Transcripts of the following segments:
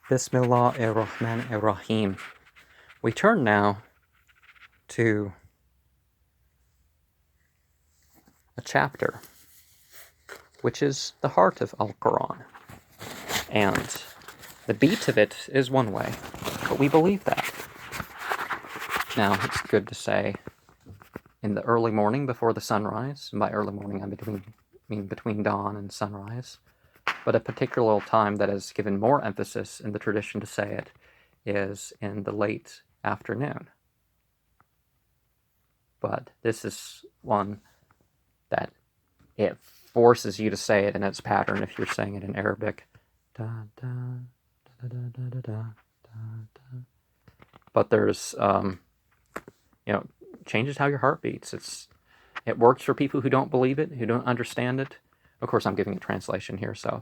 Bismillahir-Rahmanir-Rahim. We turn now to a chapter which is the heart of Al-Quran. And the beat of it is one way, but we believe that. Now, it's good to say in the early morning before the sunrise, and by early morning I mean between dawn and sunrise, but a particular time that is given more emphasis in the tradition to say it is in the late afternoon. But this is one that it forces you to say it in its pattern if you're saying it in Arabic. Da, da, da, da, da, da, da, da. But there's, changes how your heart beats. It works for people who don't believe it, who don't understand it. Of course, I'm giving a translation here, so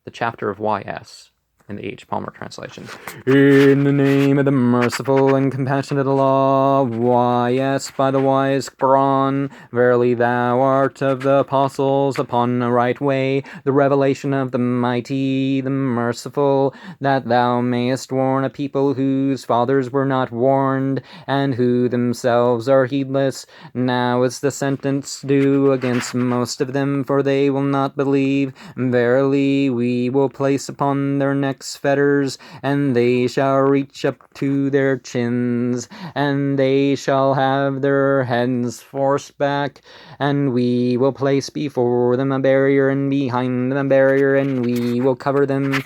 the Chapter of Y.S. in the H. Palmer translation. In the name of the merciful and compassionate Allah, Y.S. by the wise Qoran, verily thou art of the apostles upon the right way, the revelation of the mighty, the merciful, that thou mayest warn a people whose fathers were not warned, and who themselves are heedless. Now is the sentence due against most of them, for they will not believe. Verily, we will place upon their necks fetters, and they shall reach up to their chins, and they shall have their heads forced back, and we will place before them a barrier, and behind them a barrier, and we will cover them,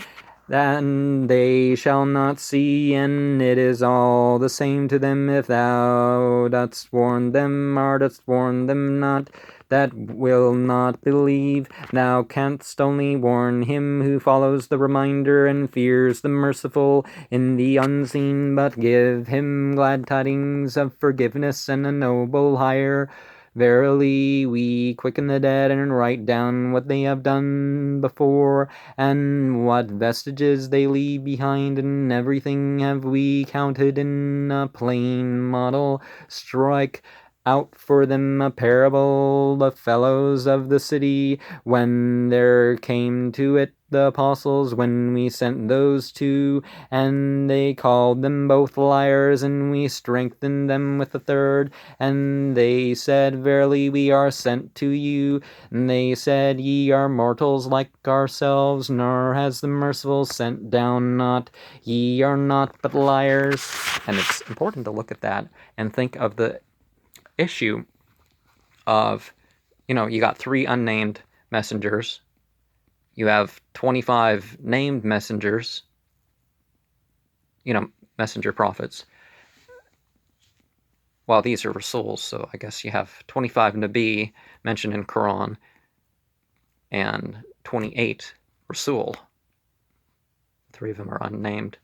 and they shall not see, and it is all the same to them if thou dost warn them or dost warn them not, that will not believe. Thou canst only warn him who follows the reminder and fears the merciful in the unseen, but give him glad tidings of forgiveness and a noble hire. Verily, we quicken the dead and write down what they have done before, and what vestiges they leave behind, and everything have we counted in a plain model. Strike out for them a parable, the fellows of the city, when there came to it the apostles, when we sent those two, and they called them both liars, and we strengthened them with the third, and they said, verily we are sent to you, and they said, ye are mortals like ourselves, nor has the merciful sent down not, ye are not but liars. And it's important to look at that and think of the issue of, you got 3 unnamed messengers, you have 25 named messengers, messenger prophets. Well, these are Rasuls, so I guess you have 25 Nabi mentioned in Quran, and 28 Rasul. 3 of them are unnamed.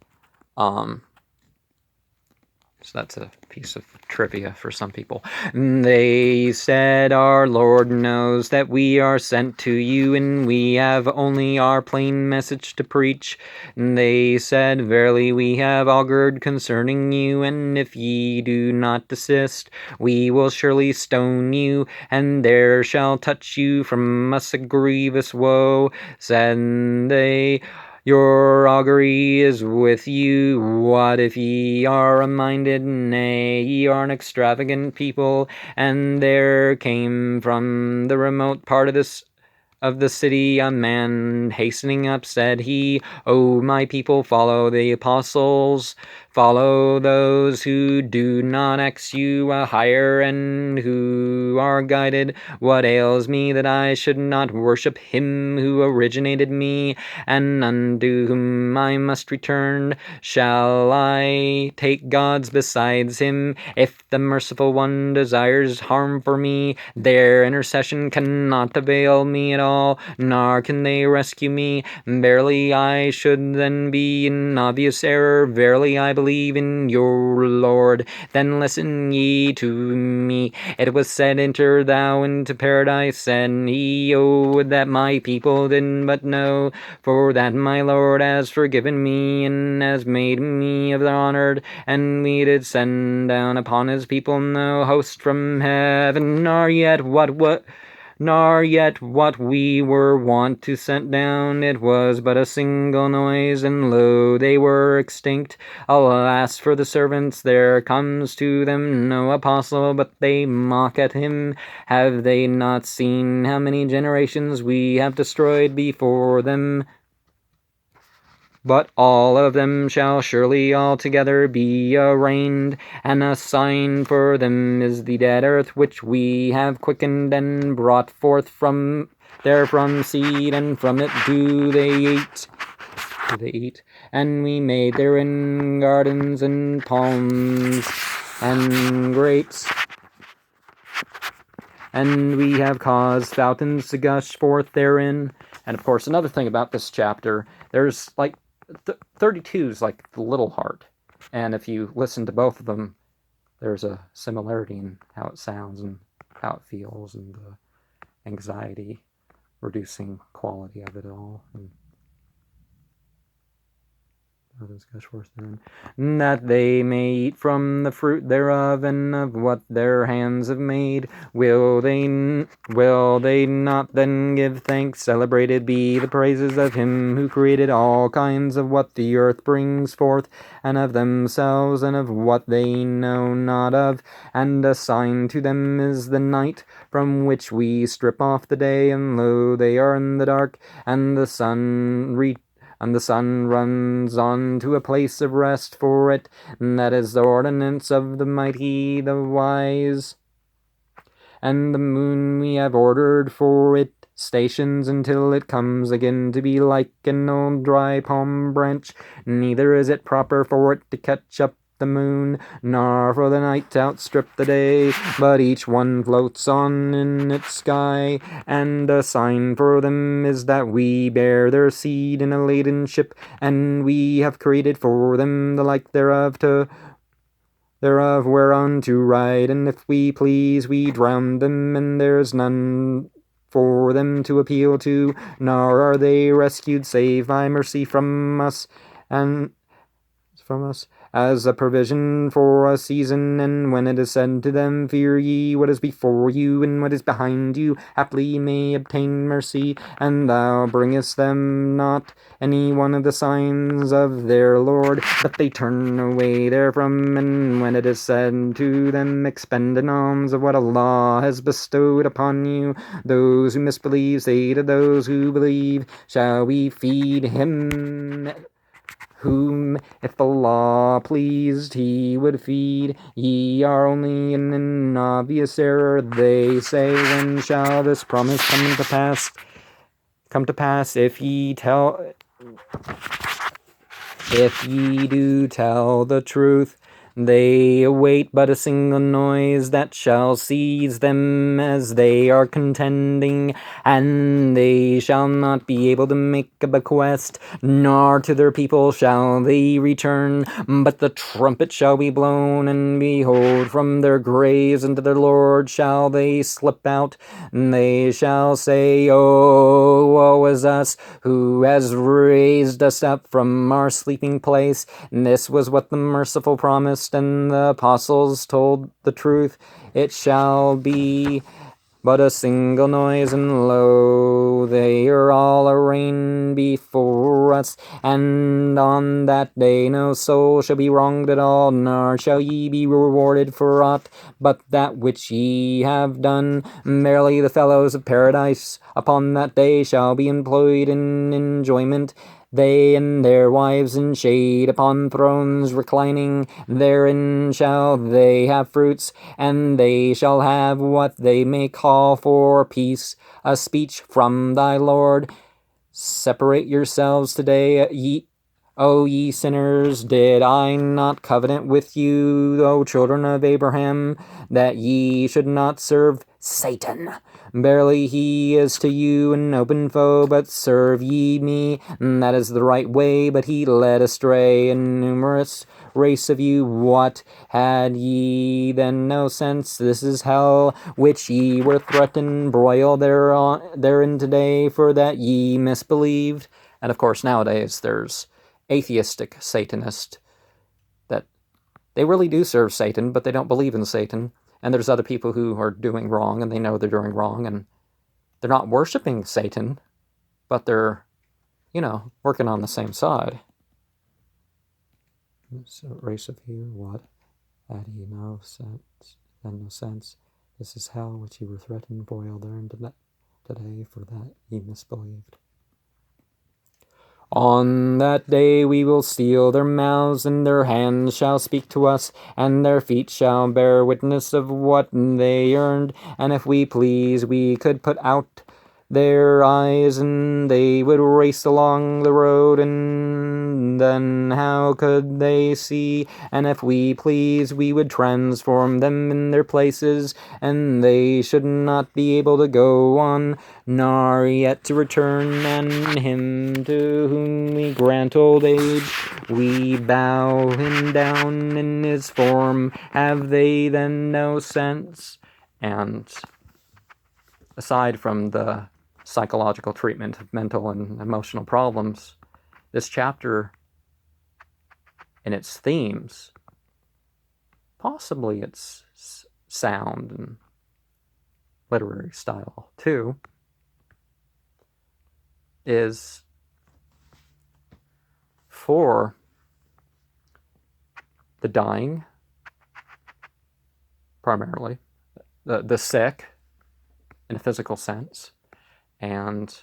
So that's a piece of trivia for some people. They said, our Lord knows that we are sent to you, and we have only our plain message to preach. And they said, verily we have augured concerning you, and if ye do not desist, we will surely stone you, and there shall touch you from us a grievous woe. Said they, your augury is with you. What if ye are reminded? Nay, ye are an extravagant people. And there came from the remote part of the city a man hastening up, said he, O my people, follow the apostles, follow those who do not ask you a hire, and who are guided. What ails me that I should not worship him who originated me, and unto whom I must return? Shall I take gods besides him? If the merciful one desires harm for me, their intercession cannot avail me at all, nor can they rescue me. Verily I should then be in obvious error. Verily I believe in your Lord. Then listen ye to me. It was said, enter thou into paradise. Said he, oh, that my people did but know, for that my Lord has forgiven me, and has made me of the honored. And we did send down upon his people no host from heaven, nor yet what nor yet what we were wont to set down. It was but a single noise, and lo, they were extinct. Alas for the servants, there comes to them no apostle, but they mock at him. Have they not seen how many generations we have destroyed before them? But all of them shall surely altogether be arraigned, and a sign for them is the dead earth which we have quickened and brought forth from therefrom seed, and from it do they eat. And we made therein gardens and palms and grapes, and we have caused fountains to gush forth therein. And of course, another thing about this chapter, there's like 32 is like the little heart, and if you listen to both of them, there's a similarity in how it sounds and how it feels, and the anxiety reducing quality of it all. And that they may eat from the fruit thereof, and of what their hands have made. Will they not then give thanks? Celebrated be the praises of him who created all kinds of what the earth brings forth, and of themselves, and of what they know not of. And a sign to them is the night, from which we strip off the day, and lo, they are in the dark, and the sun runs on to a place of rest for it, and that is the ordinance of the mighty, the wise. And the moon we have ordered for it stations until it comes again to be like an old dry palm branch. Neither is it proper for it to catch up the moon, nor for the night to outstrip the day, but each one floats on in its sky. And a sign for them is that we bear their seed in a laden ship, and we have created for them the like thereof whereon to ride, and if we please we drown them, and there's none for them to appeal to, nor are they rescued save by mercy from us, as a provision for a season. And when it is said to them, fear ye what is before you and what is behind you, haply ye may obtain mercy, and thou bringest them not any one of the signs of their Lord, that they turn away therefrom. And when it is said to them, expend an alms of what Allah has bestowed upon you, those who misbelieve say to those who believe, shall we feed him whom, if Allah pleased, he would feed? Ye are only in an obvious error. They say, when shall this promise come to pass? If ye do tell the truth. They await but a single noise that shall seize them as they are contending, and they shall not be able to make a bequest, nor to their people shall they return, but the trumpet shall be blown, and behold, from their graves unto their Lord shall they slip out, and they shall say, oh, woe is us, who has raised us up from our sleeping place. And this was what the merciful promised, and the apostles told the truth. It shall be but a single noise, and lo, they are all arraigned before us. And on that day no soul shall be wronged at all, nor shall ye be rewarded for aught but that which ye have done. Verily the fellows of paradise upon that day shall be employed in enjoyment, they and their wives in shade upon thrones reclining. Therein shall they have fruits, and they shall have what they may call for peace, a speech from thy Lord. Separate yourselves today, O ye sinners, did I not covenant with you, O children of Abraham, that ye should not serve Satan? Verily he is to you an open foe, but serve ye me, and that is the right way. But he led astray a numerous race of you. What, had ye then no sense? This is hell, which ye were threatened, broiled therein today, for that ye misbelieved. And of course nowadays there's atheistic Satanists that they really do serve Satan, but they don't believe in Satan. And there's other people who are doing wrong, and they know they're doing wrong, and they're not worshiping Satan, but they're, working on the same side. So, race of here, what? Had he no sense? Then no sense. This is hell which ye were threatened, boiled there today, for that ye misbelieved. On that day we will seal their mouths, and their hands shall speak to us, and their feet shall bear witness of what they earned. And if we please, we could put out their eyes, and they would race along the road, and then how could they see? And if we please, we would transform them in their places, and they should not be able to go on, nor yet to return. And him to whom we grant old age, we bow him down in his form. Have they then no sense? And aside from the psychological treatment of mental and emotional problems, this chapter and its themes, possibly its sound and literary style too, is for the dying, primarily, the sick in a physical sense, and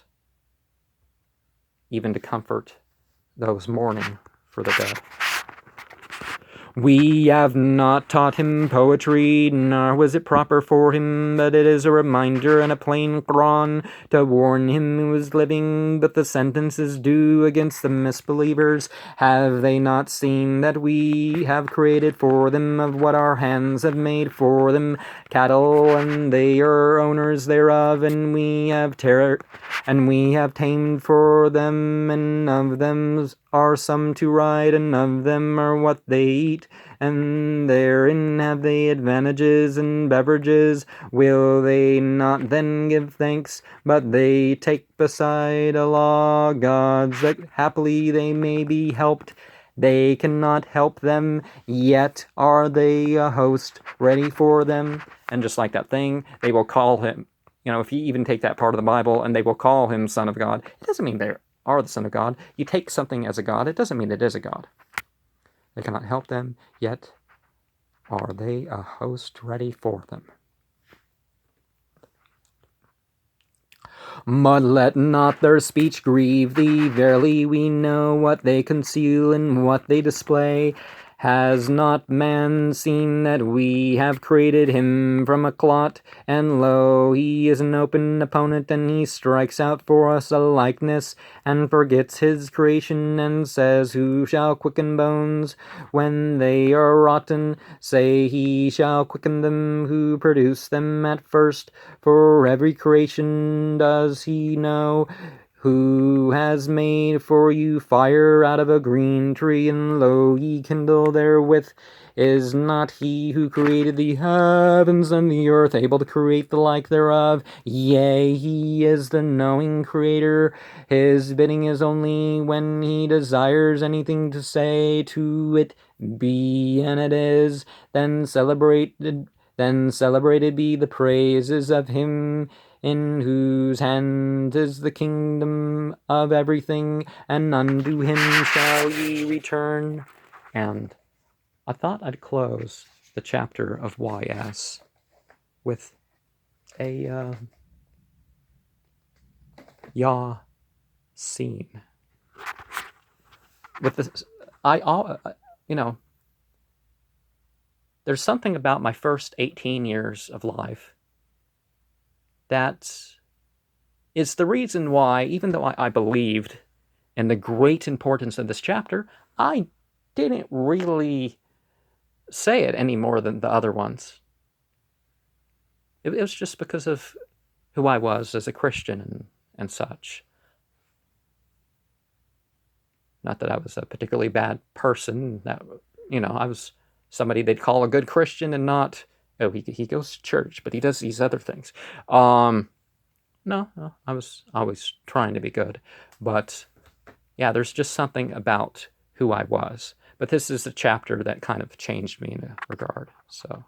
even to comfort those mourning for the dead. We have not taught him poetry, nor was it proper for him, but it is a reminder and a plain Qoran to warn him who is living, but the sentence is due against the misbelievers. Have they not seen that we have created for them of what our hands have made for them cattle, and they are owners thereof, and we have tamed for them, and of them are some to ride, and of them are what they eat, and therein have they advantages and beverages. Will they not then give thanks? But they take beside a law gods, that happily they may be helped. They cannot help them, yet are they a host ready for them. And just like that thing, they will call him, if you even take that part of the Bible, and they will call him Son of God, it doesn't mean they are the Son of God. You take something as a God, it doesn't mean it is a God. They cannot help them, yet are they a host ready for them. But let not their speech grieve thee. Verily we know what they conceal and what they display. Has not man seen that we have created him from a clot? And lo, he is an open opponent, and he strikes out for us a likeness, and forgets his creation, and says, who shall quicken bones when they are rotten? Say, he shall quicken them who produced them at first. For every creation does he know, who has made for you fire out of a green tree, and lo, ye kindle therewith. Is not he who created the heavens and the earth able to create the like thereof? Yea, he is the knowing creator. His bidding is only when he desires anything to say to it, be, and it is. Then celebrated be the praises of him in whose hand is the kingdom of everything, and unto him shall ye return. And I thought I'd close the chapter of Y.S. with a Ya scene. With this, there's something about my first 18 years of life that is the reason why, even though I believed in the great importance of this chapter, I didn't really say it any more than the other ones. It was just because of who I was as a Christian and such. Not that I was a particularly bad person. That I was somebody they'd call a good Christian, and not, oh, he goes to church, but he does these other things. No, I was always trying to be good. But yeah, there's just something about who I was. But this is a chapter that kind of changed me in a regard. So